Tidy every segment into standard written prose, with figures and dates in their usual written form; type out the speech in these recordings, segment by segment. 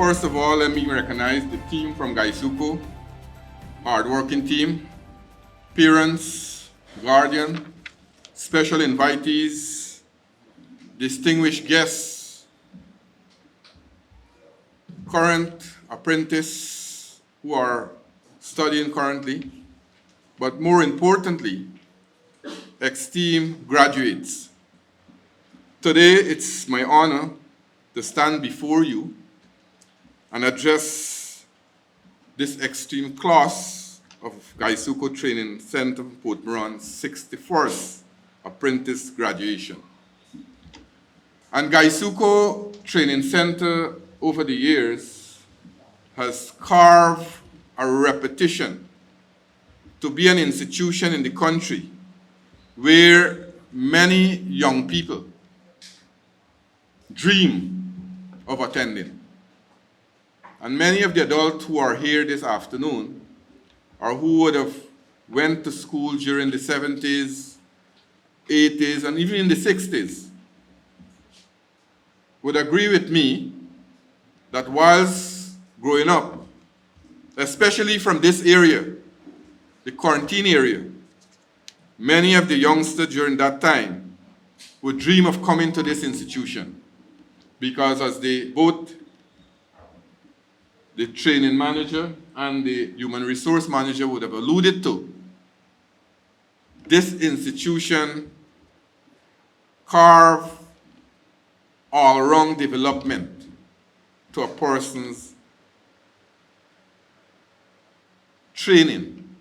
first of all, let me recognize the team from GuySuCo, hard-working team, parents, guardians, special invitees, distinguished guests, current apprentices who are studying currently, but more importantly, esteemed graduates. Today, it's my honor to stand before you and address this extreme class of GuySuCo Training Centre, Port Mourant 61st Apprentice graduation. And GuySuCo Training Centre over the years has carved a reputation to be an institution in the country where many young people dream of attending. And many of the adults who are here this afternoon, or who would have went to school during the 70s, 80s, and even in the 60s, would agree with me that whilst growing up, especially from this area, the quarantine area, many of the youngsters during that time would dream of coming to this institution because as both the training manager and the human resource manager would have alluded to, this institution carve all-round development to a person's training.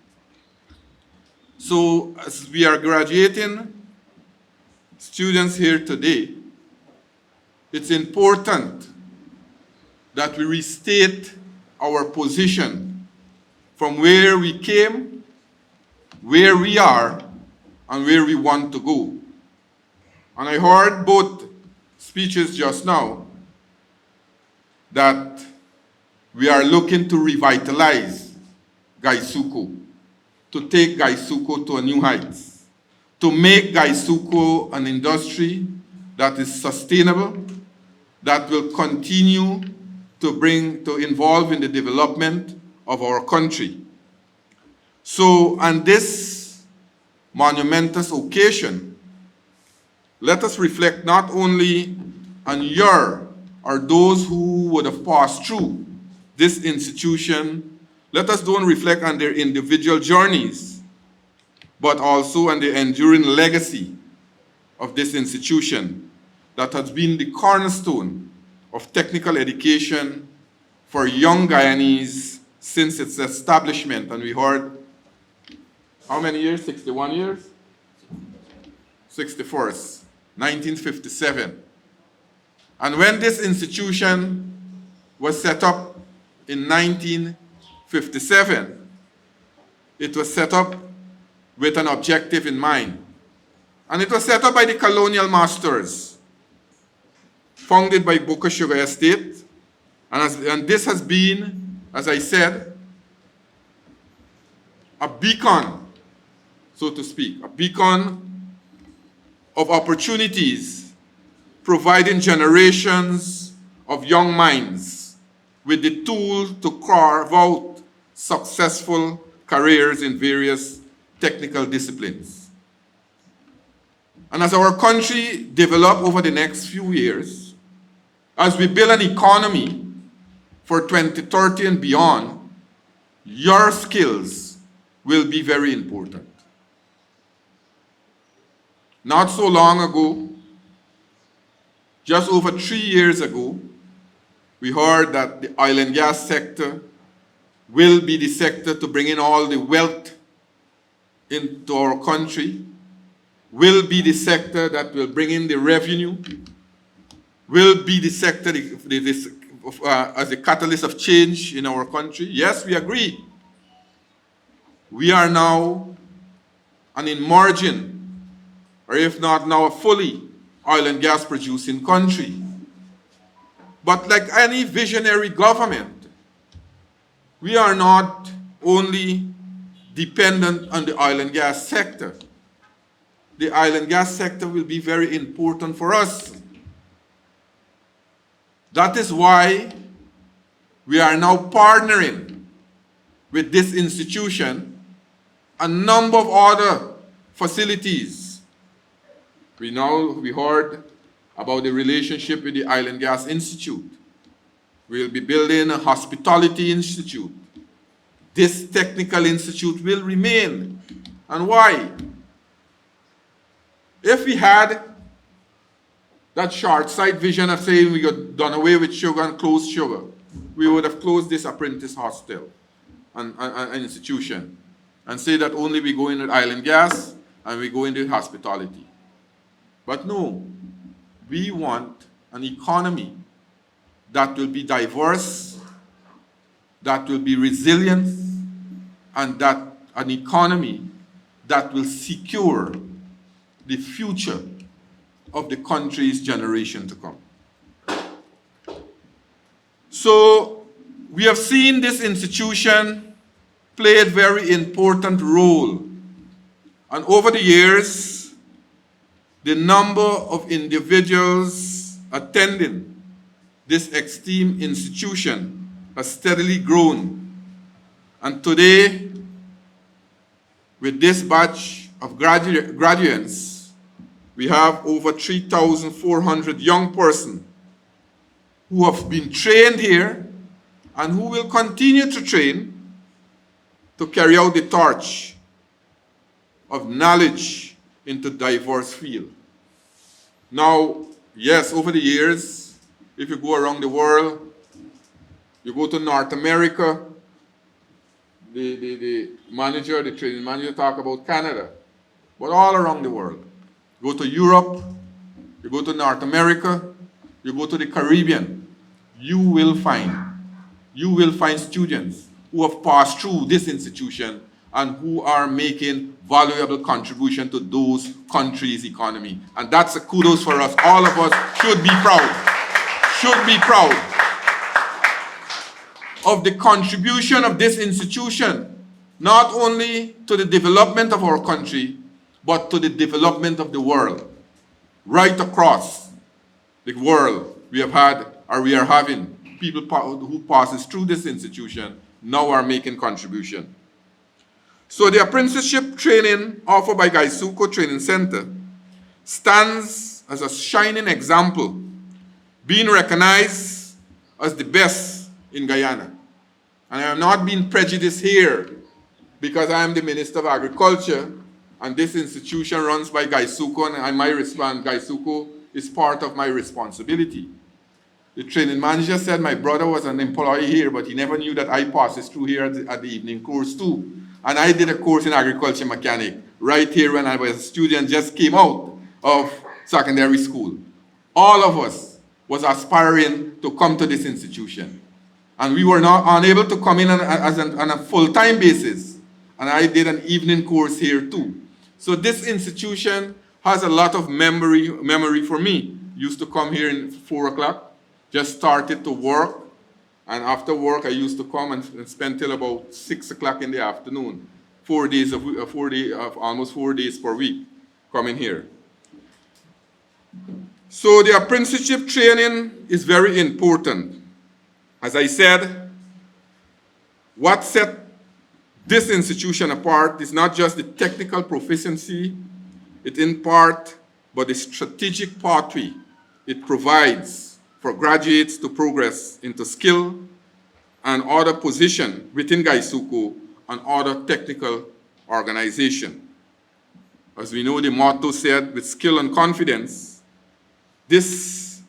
So as we are graduating students here today, it's important that we restate our position from where we came, where we are, and where we want to go. And I heard both speeches just now that we are looking to revitalize GuySuCo, to take GuySuCo to a new heights, to make GuySuCo an industry that is sustainable, that will continue to involve in the development of our country. So, on this monumentous occasion, let us reflect not only on your or those who would have passed through this institution. Let us don't reflect on their individual journeys, but also on the enduring legacy of this institution that has been the cornerstone of technical education for young Guyanese since its establishment. And we heard, how many years? 61 years? 61st, 1957. And when this institution was set up in 1957, it was set up with an objective in mind. And it was set up by the colonial masters, founded by Boca Sugar Estate. And this has been, as I said, a beacon, so to speak, a beacon of opportunities, providing generations of young minds with the tool to carve out successful careers in various technical disciplines. And as our country develops over the next few years, as we build an economy for 2030 and beyond, your skills will be very important. Not so long ago, just over 3 years ago, we heard that the oil and gas sector will be the sector to bring in all the wealth into our country, will be the sector that will bring in the revenue, will be the sector as a catalyst of change in our country. Yes, we agree. We are now an emerging, or if not now a fully oil and gas producing country. But like any visionary government, we are not only dependent on the oil and gas sector. The oil and gas sector will be very important for us. That is why we are now partnering with this institution a number of other facilities. We heard about the relationship with the Island Gas Institute. We'll be building a hospitality institute. This technical institute will remain. And why? If we had that short-sighted vision of saying we got done away with sugar and closed sugar, we would have closed this apprentice hostel and institution and say that only we go in with island gas and we go into hospitality. But no, we want an economy that will be diverse, that will be resilient, and that an economy that will secure the future of the country's generation to come. So we have seen this institution play a very important role. And over the years, the number of individuals attending this esteemed institution has steadily grown. And today, with this batch of graduates, we have over 3,400 young persons who have been trained here and who will continue to train to carry out the torch of knowledge into diverse fields. Now, yes, over the years, if you go around the world, you go to North America, the training manager talk about Canada, but all around the world. You go to Europe, you go to North America, you go to the Caribbean, you will find students who have passed through this institution and who are making valuable contribution to those countries' economy. And that's a kudos for us. All of us should be proud of the contribution of this institution, not only to the development of our country, but to the development of the world. Right across the world, we have had, or we are having, people who passes through this institution now are making contribution. So the apprenticeship training offered by GuySuCo Training Centre stands as a shining example, being recognized as the best in Guyana. And I am not being prejudiced here because I am the Minister of Agriculture and this institution runs by GuySuCo, and I might respond, GuySuCo is part of my responsibility. The training manager said my brother was an employee here, but he never knew that I passes through here at the evening course too. And I did a course in agriculture mechanic right here when I was a student, just came out of secondary school. All of us was aspiring to come to this institution. And we were not unable to come in on a full-time basis. And I did an evening course here too. So this institution has a lot of memory for me. Used to come here in 4 o'clock, just started to work. And after work, I used to come and spend till about 6 o'clock in the afternoon. 4 days almost 4 days per week coming here. So the apprenticeship training is very important. As I said, what set this institution apart is not just the technical proficiency it imparts, but the strategic pathway it provides for graduates to progress into skill and other position within GuySuCo and other technical organization. As we know, the motto said, with skill and confidence, this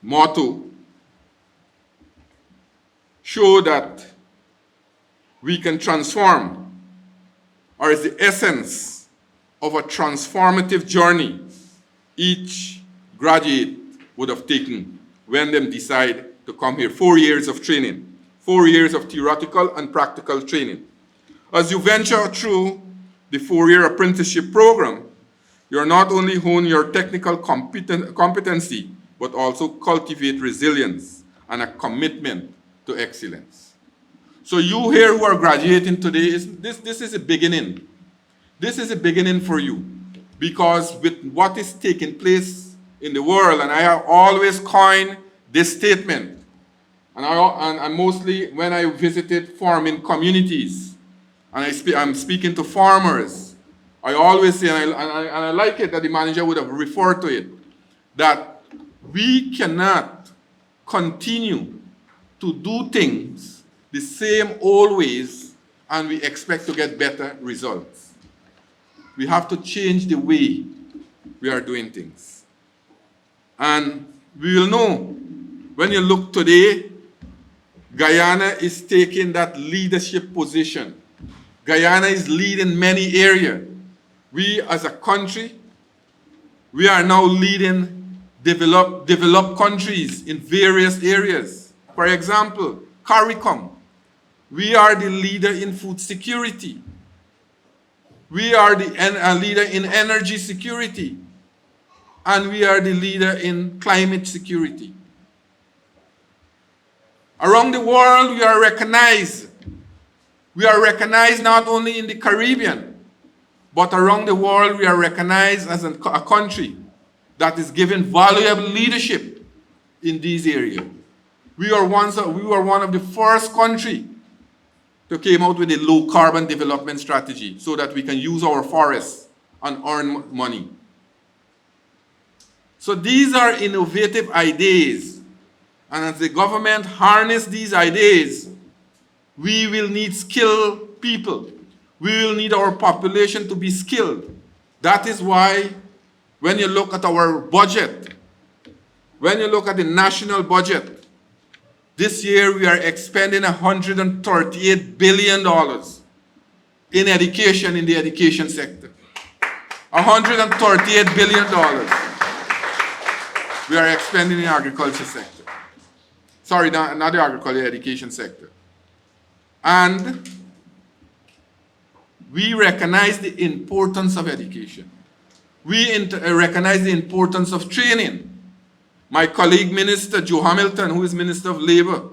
motto shows that we can transform, or is the essence of a transformative journey each graduate would have taken when they decide to come here. 4 years of training, 4 years of theoretical and practical training. As you venture through the 4-year apprenticeship program, you're not only hone your technical competency, but also cultivate resilience and a commitment to excellence. So you here who are graduating today, this is a beginning. This is a beginning for you, because with what is taking place in the world, and I have always coined this statement, And mostly when I visited farming communities, and I'm speaking to farmers, I always say, and I like it that the manager would have referred to it, that we cannot continue to do things the same old ways and we expect to get better results. We have to change the way we are doing things. And we will know, when you look today, Guyana is taking that leadership position. Guyana is leading many areas. We as a country, we are now leading developed countries in various areas. For example, CARICOM, we are the leader in food security. We are the leader in energy security. And we are the leader in climate security. Around the world, we are recognized. We are recognized not only in the Caribbean, but around the world, we are recognized as a country that is giving valuable leadership in these areas. We were one of the first countries to come out with a low carbon development strategy so that we can use our forests and earn money. So these are innovative ideas. And as the government harness these ideas, we will need skilled people. We will need our population to be skilled. That is why when you look at our budget, when you look at the national budget, this year we are expending $138 billion in education, in the education sector. $138 billion we are expending in the agriculture sector. Sorry, not the agriculture, education sector. And we recognize the importance of education. We recognize the importance of training. My colleague, Minister Joe Hamilton, who is Minister of Labor,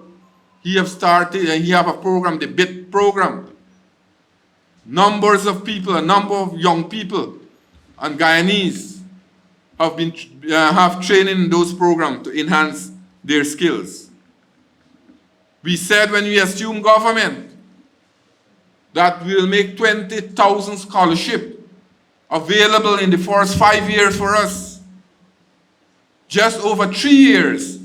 he have a program, the BIT program. Numbers of people, a number of young people and Guyanese have training in those programs to enhance their skills. We said when we assumed government that we will make 20,000 scholarships available in the first 5 years for us. Just over 3 years,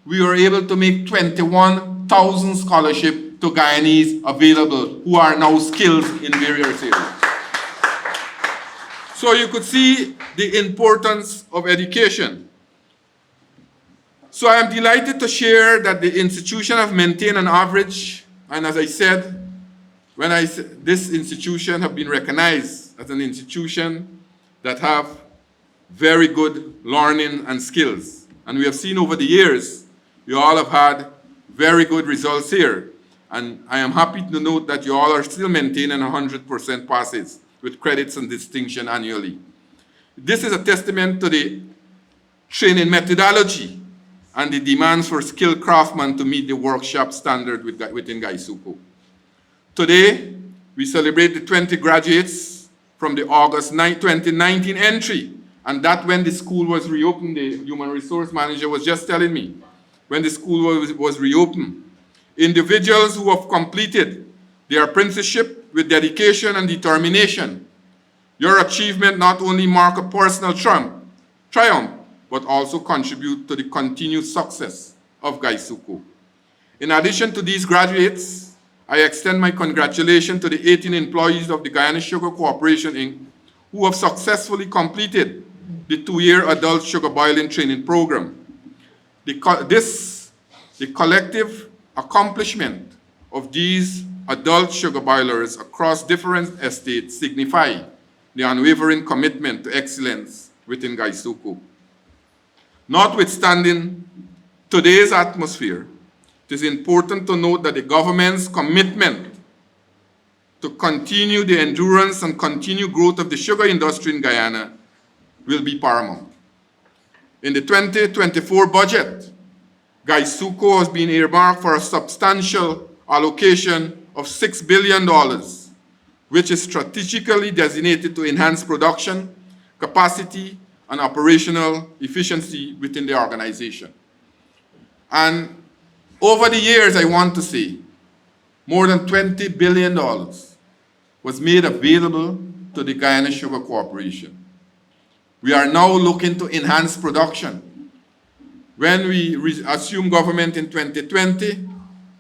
we were able to make 21,000 scholarships to Guyanese available who are now skilled in various areas. So you could see the importance of education. So I am delighted to share that the institution have maintained an average, and as I said, this institution have been recognized as an institution that have very good learning and skills. And we have seen over the years, you all have had very good results here. And I am happy to note that you all are still maintaining 100% passes with credits and distinction annually. This is a testament to the training methodology and the demands for skilled craftsmen to meet the workshop standard within GuySuCo. Today, we celebrate the 20 graduates from the August 2019 entry, and that when the school was reopened, the human resource manager was just telling me, when the school was reopened, individuals who have completed their apprenticeship with dedication and determination. Your achievement not only mark a personal triumph, but also contribute to the continued success of GuySuCo. In addition to these graduates, I extend my congratulations to the 18 employees of the Guyana Sugar Corporation, Inc., who have successfully completed the 2-year adult sugar boiling training program. The collective accomplishment of these adult sugar boilers across different estates signify the unwavering commitment to excellence within GuySuCo. Notwithstanding today's atmosphere, it is important to note that the government's commitment to continue the endurance and continued growth of the sugar industry in Guyana will be paramount. In the 2024 budget, GuySuCo has been earmarked for a substantial allocation of $6 billion, which is strategically designated to enhance production, capacity, and operational efficiency within the organization. And Over the years, I want to say, more than $20 billion was made available to the Guyana Sugar Corporation. We are now looking to enhance production. When we assumed government in 2020,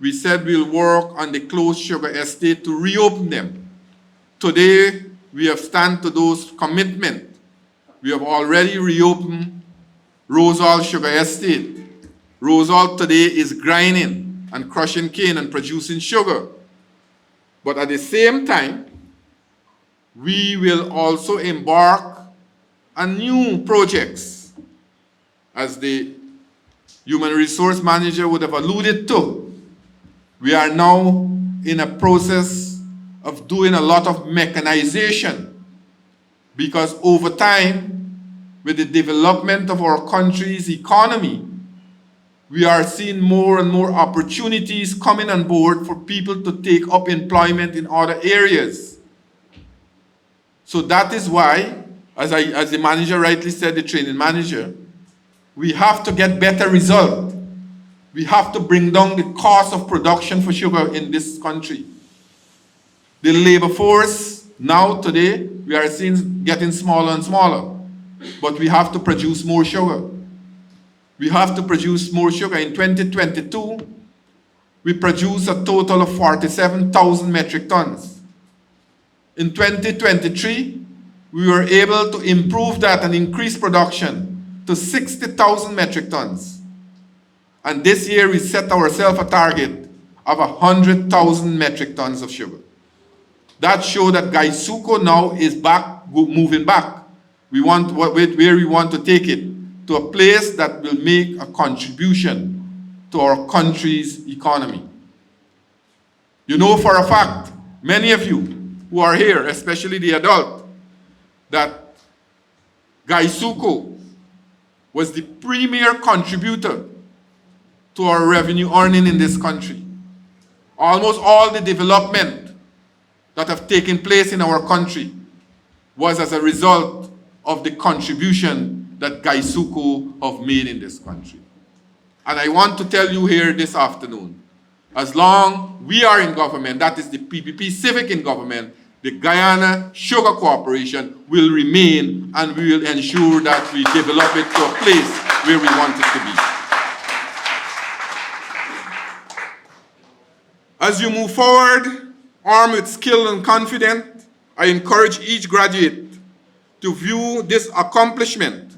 we said we'll work on the closed sugar estate to reopen them. Today, we have stand to those commitments. We have already reopened Rosal Sugar Estate. Rosal today is grinding and crushing cane and producing sugar. But at the same time, we will also embark on new projects, as the Human Resource Manager would have alluded to. We are now in a process of doing a lot of mechanization, because over time, with the development of our country's economy, we are seeing more and more opportunities coming on board for people to take up employment in other areas. So that is why, as the manager rightly said, the training manager, we have to get better results. We have to bring down the cost of production for sugar in this country. The labor force, now today, we are seeing getting smaller and smaller, but we have to produce more sugar. We have to produce more sugar. In 2022, we produced a total of 47,000 metric tons. In 2023, we were able to improve that and increase production to 60,000 metric tons. And this year, we set ourselves a target of 100,000 metric tons of sugar. That shows that GuySuCo now is back, moving back. We want where we want to take it, to a place that will make a contribution to our country's economy. You know for a fact, many of you who are here, especially the adult, that GuySuCo was the premier contributor to our revenue earning in this country. Almost all the development that have taken place in our country was as a result of the contribution that GuySuCo have made in this country. And I want to tell you here this afternoon, as long we are in government, that is the PPP Civic in government, the Guyana Sugar Corporation will remain, and we will ensure that we develop it to a place where we want it to be. As you move forward, armed with skill and confidence, I encourage each graduate to view this accomplishment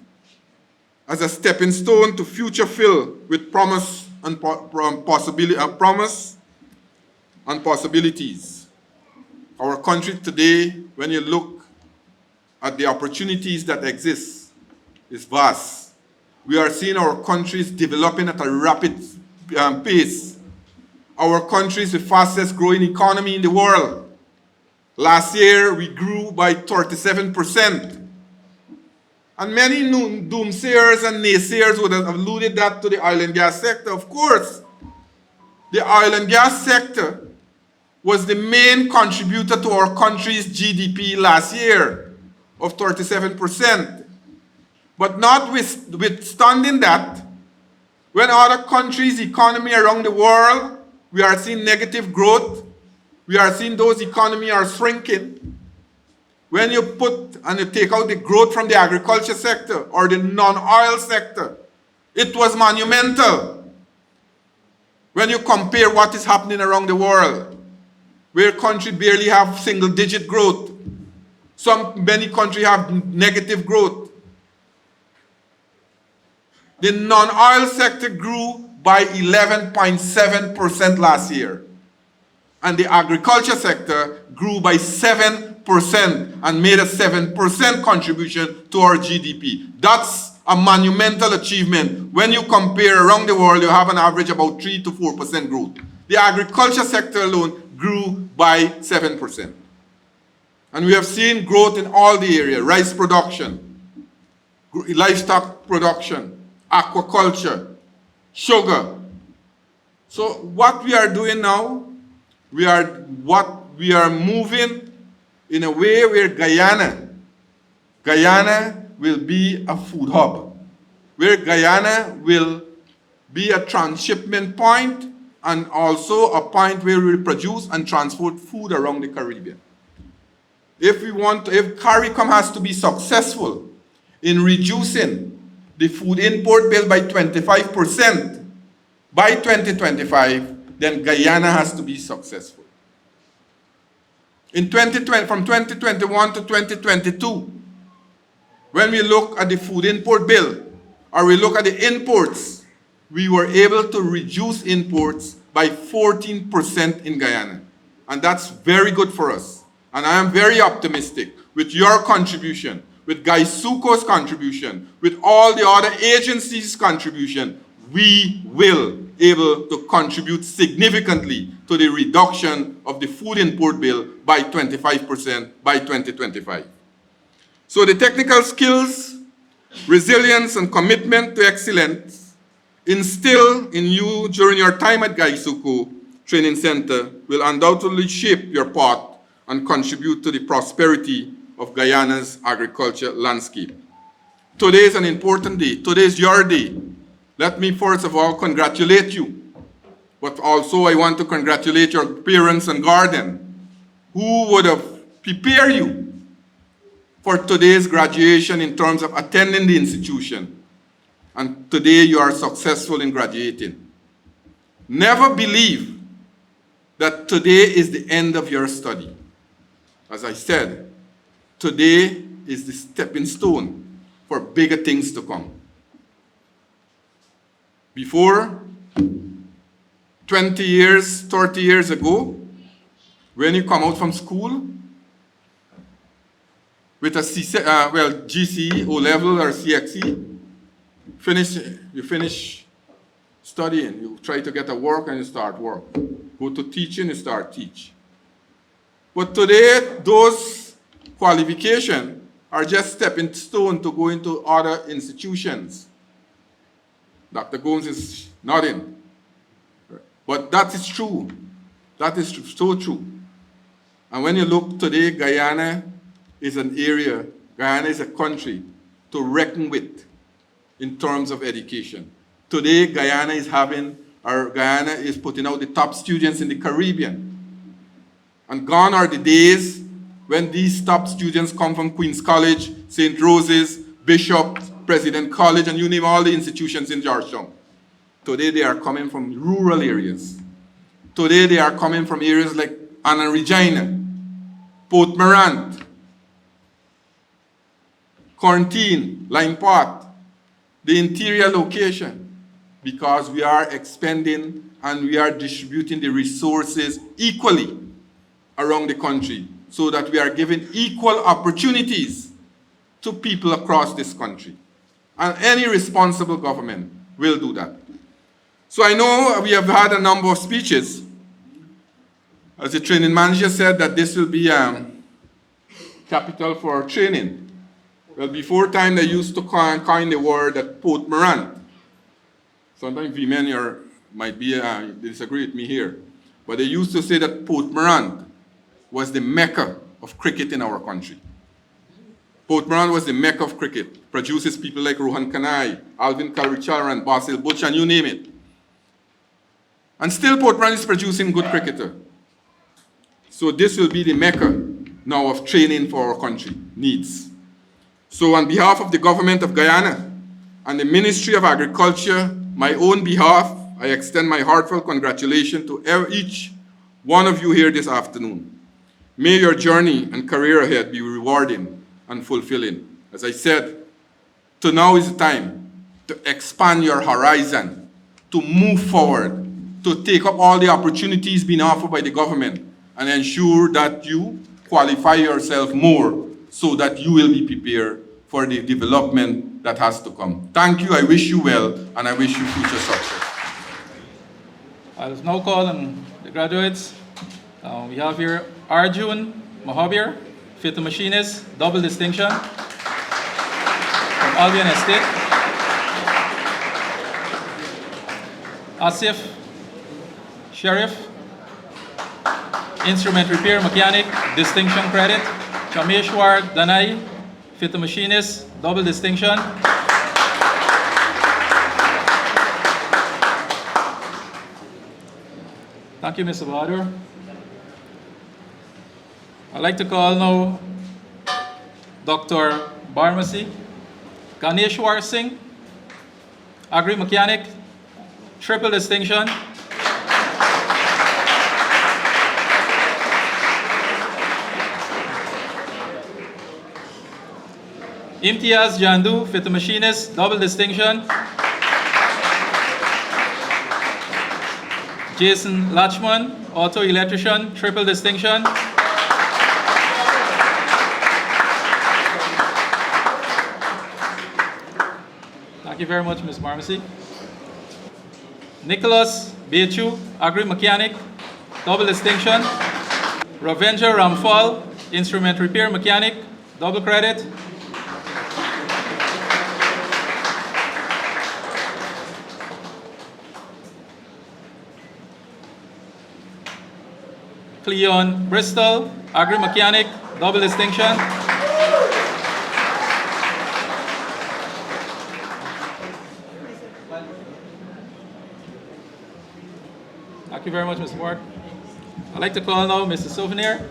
as a stepping stone to future filled with promise and possibilities. Our country today, when you look at the opportunities that exist, is vast. We are seeing our countries developing at a rapid pace. Our country is the fastest growing economy in the world. Last year, we grew by 37%. And many doomsayers and naysayers would have alluded that to the oil and gas sector. Of course, the oil and gas sector was the main contributor to our country's GDP last year of 37%. But notwithstanding that, when other countries' economy around the world, we are seeing negative growth, we are seeing those economies are shrinking. When you put and you take out the growth from the agriculture sector or the non-oil sector, it was monumental. When you compare what is happening around the world, where countries barely have single-digit growth, many countries have negative growth. The non-oil sector grew by 11.7% last year, and the agriculture sector grew by 7% and made a 7% contribution to our GDP. That's a monumental achievement. When you compare around the world, you have an average about 3 to 4% growth. The agriculture sector alone grew by 7%. And we have seen growth in all the areas: rice production, livestock production, aquaculture, sugar. So what we are doing now, we are moving in a way where Guyana will be a food hub, where Guyana will be a transshipment point, and also a point where we produce and transport food around the Caribbean. If CARICOM has to be successful in reducing the food import bill by 25% by 2025, then Guyana has to be successful. In 2020, from 2021 to 2022, when we look at the food import bill, or we look at the imports, we were able to reduce imports by 14% in Guyana. And that's very good for us. And I am very optimistic with your contribution, with GuySuCo's contribution, with all the other agencies' contribution, we will able to contribute significantly to the reduction of the food import bill by 25% by 2025. So the technical skills, resilience, and commitment to excellence instilled in you during your time at GuySuCo Training Centre will undoubtedly shape your path and contribute to the prosperity of Guyana's agriculture landscape. Today is an important day. Today is your day. Let me first of all congratulate you, but also I want to congratulate your parents and guardian who would have prepared you for today's graduation in terms of attending the institution. And today you are successful in graduating. Never believe that today is the end of your study. As I said, today is the stepping stone for bigger things to come. Before, 20 years, 30 years ago, when you come out from school with a GCE, O-level, or CXE, you finish studying, you try to get a work and you start work. Go to teaching, you start teach. But today, those qualifications are just stepping stone to go into other institutions. Dr. Gomes is nodding. But that is true. That is so true. And when you look today, Guyana is an area, Guyana is a country to reckon with in terms of education. Today, Guyana is putting out the top students in the Caribbean. And gone are the days when these top students come from Queen's College, St. Rose's, Bishop, President College, and you name all the institutions in Georgetown. Today they are coming from rural areas. Today they are coming from areas like Anna Regina, Port Mourant, Quarantine, Lime Pot, the interior location, because we are expending and we are distributing the resources equally around the country so that we are giving equal opportunities to people across this country. And any responsible government will do that. So I know we have had a number of speeches. As the training manager said that this will be capital for training. Well, before time they used to coin the word at Port Mourant. Sometimes women might be disagree with me here. But they used to say that Port Mourant was the mecca of cricket in our country. Port Mourant was the mecca of cricket. Produces people like Rohan Kanai, Alvin Kalricharan, Basil Butch, and you name it. And still Port Mourant is producing good cricketer. So this will be the mecca now of training for our country needs. So on behalf of the government of Guyana and the Ministry of Agriculture, my own behalf, I extend my heartfelt congratulations to each one of you here this afternoon. May your journey and career ahead be rewarding and fulfilling. As I said, to now is the time to expand your horizon, to move forward, to take up all the opportunities being offered by the government and ensure that you qualify yourself more so that you will be prepared for the development that has to come. Thank you, I wish you well, and I wish you future success. I'll now call on the graduates. We have here Arjun Mahabir, Fitter Machinist, double distinction from Albion Estate. Asif Sheriff, Instrument Repair Mechanic, distinction credit. Chameshwar Danai, Fitter Machinist, double distinction. Thank you, Mr. Bahadur. I'd like to call now Dr. Barmasi Ganeshwar Singh, Agri-Mechanic, triple distinction. Imtiaz Jandu, Fit Machinist, double distinction. Jason Lachman, Auto Electrician, triple distinction. Thank you very much, Ms. Barmasi. Nicholas Bechu, Agri-Mechanic, double distinction. Ravendra Ramphal, Instrument Repair Mechanic, double credit. Cleon Bristol, Agri-Mechanic, double distinction. Thank you very much, Mr. Ward. I'd like to call now Mr. Souvenir.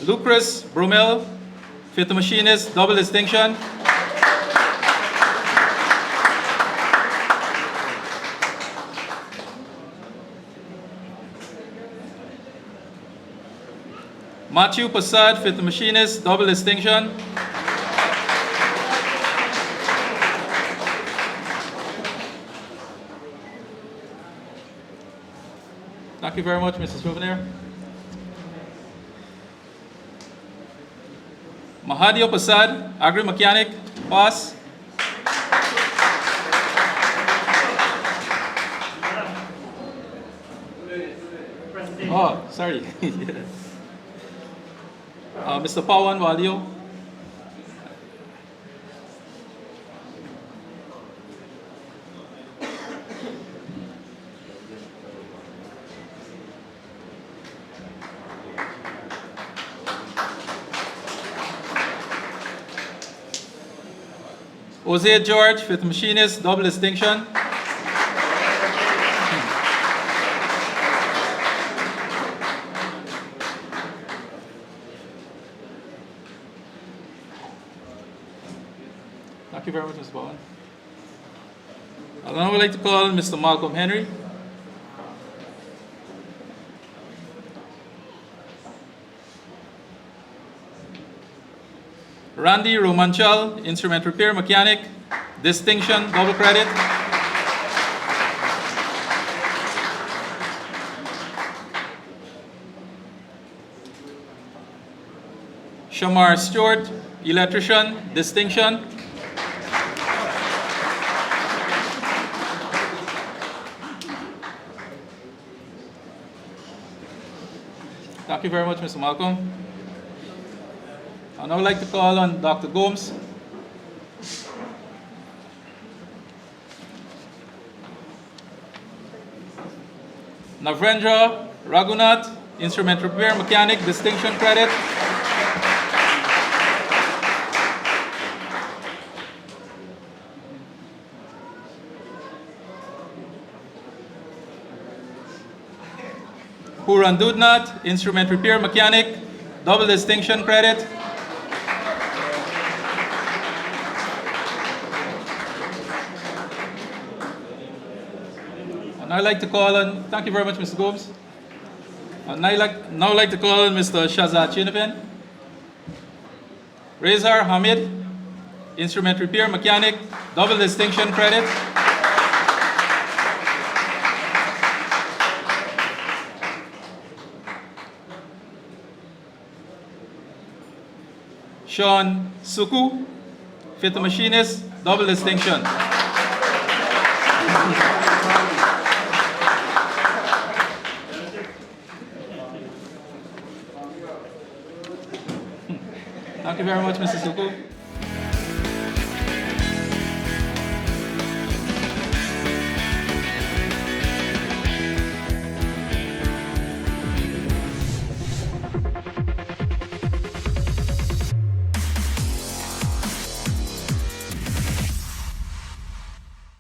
Lucas Brumel, Fit Machinist, double distinction. Matthew Passad, Fit Machinist, double distinction. Thank you very much, Mr. Souvenir. Mahadio Passad, Agri-Mechanic, pass. Oh, sorry. Mr. Pawan Walio. Jose George, Fit Machinist, double distinction. Thank you very much, Mr. Bowen. I'd now like to call Mr. Malcolm Henry. Randy Romanchal, Instrument Repair Mechanic, distinction, double credit. Shamar Stewart, Electrician, distinction. Thank you very much, Mr. Malcolm. I'd now like to call on Dr. Gomes. Navrendra Raghunath, Instrument Repair Mechanic, distinction credit. Puran Dudnath, Instrument Repair Mechanic, double distinction credit. And I'd like to call on, thank you very much, Mr. Gomes. And I'd now like to call on Mr. Shazad Chinapin. Rezar Hamid, Instrument Repair Mechanic, double distinction credit. Sean Suku, Fit Machinist, double distinction. Thank you very much, Mr. Suku.